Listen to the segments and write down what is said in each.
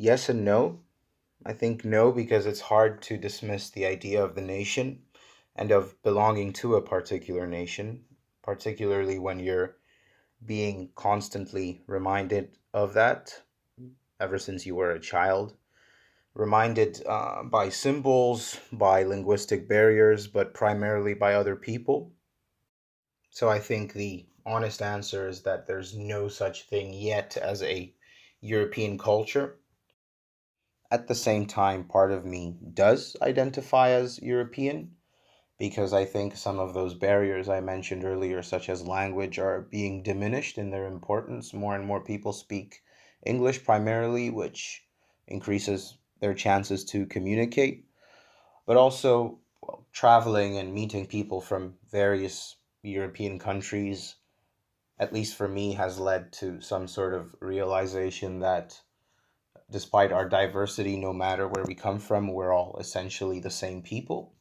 Yes and no. I think no, because it's hard to dismiss the idea of the nation and of belonging to a particular nation, particularly when you're being constantly reminded of that ever since you were a child. Reminded by symbols, by linguistic barriers, but primarily by other people. So I think the honest answer is that there's no such thing yet as a European culture. At the same time, part of me does identify as European because I think some of those barriers I mentioned earlier, such as language, are being diminished in their importance. More and more people speak English primarily, which increases their chances to communicate. But also, well, traveling and meeting people from various European countries, at least for me, has led to some sort of realization that despite our diversity, no matter where we come from, we're all essentially the same people.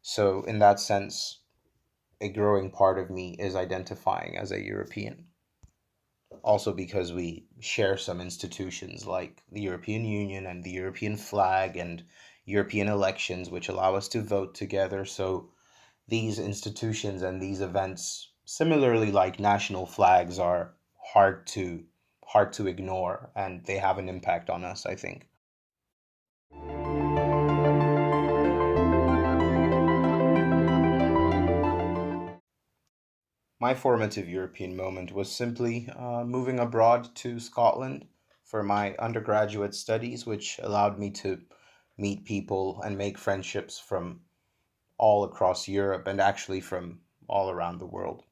So, in that sense, a growing part of me is identifying as a European. Also, because we share some institutions like the European Union and the European flag and European elections, which allow us to vote together. So, these institutions and these events, similarly like national flags, are hard to hard to ignore, and they have an impact on us, I think. My formative European moment was simply moving abroad to Scotland for my undergraduate studies, which allowed me to meet people and make friendships from all across Europe and actually from all around the world.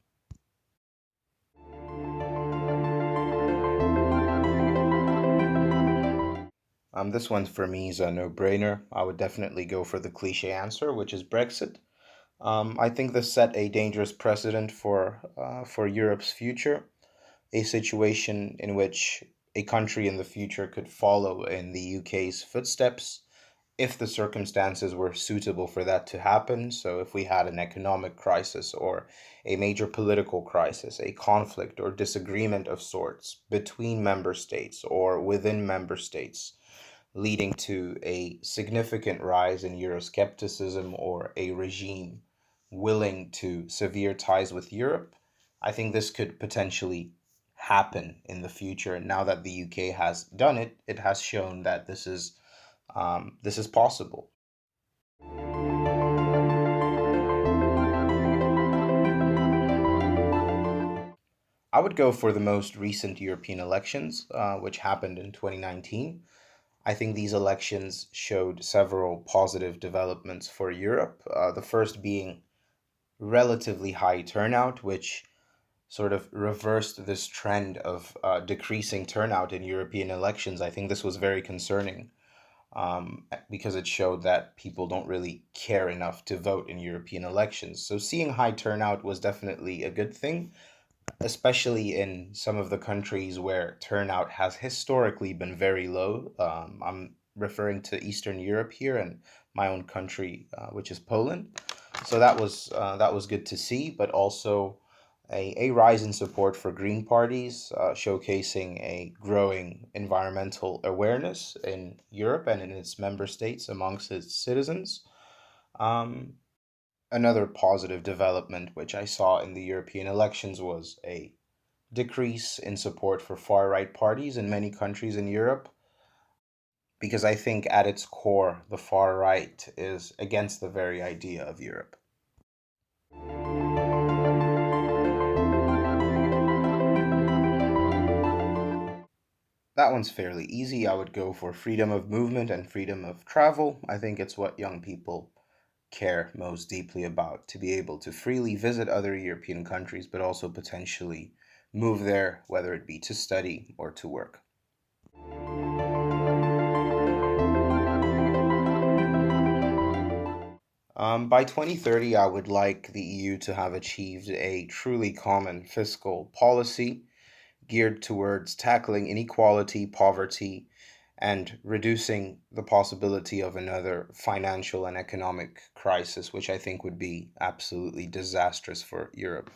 This one for me is a no-brainer. I would definitely go for the cliche answer, which is Brexit. I think this set a dangerous precedent for Europe's future, a situation in which a country in the future could follow in the UK's footsteps if the circumstances were suitable for that to happen. So, if we had an economic crisis or a major political crisis, a conflict or disagreement of sorts between member states or within member states, leading to a significant rise in Euroscepticism or a regime willing to sever ties with Europe, I think this could potentially happen in the future. And now that the UK has done it, it has shown that this is possible. I would go for the most recent European elections, which happened in 2019. I think these elections showed several positive developments for Europe. The first being relatively high turnout, which sort of reversed this trend of decreasing turnout in European elections. I think this was very concerning because it showed that people don't really care enough to vote in European elections. So seeing high turnout was definitely a good thing, especially in some of the countries where turnout has historically been very low. I'm referring to Eastern Europe here and my own country, which is Poland. So that was good to see, but also a rise in support for green parties, showcasing a growing environmental awareness in Europe and in its member states amongst its citizens. Um, Another positive development which I saw in the European elections was a decrease in support for far right parties in many countries in Europe, because I think at its core, the far right is against the very idea of Europe. That one's fairly easy. I would go for freedom of movement and freedom of travel. I think it's what young people care most deeply about, to be able to freely visit other European countries, but also potentially move there, whether it be to study or to work. By 2030, I would like the EU to have achieved a truly common fiscal policy geared towards tackling inequality, poverty, and reducing the possibility of another financial and economic crisis, which I think would be absolutely disastrous for Europe.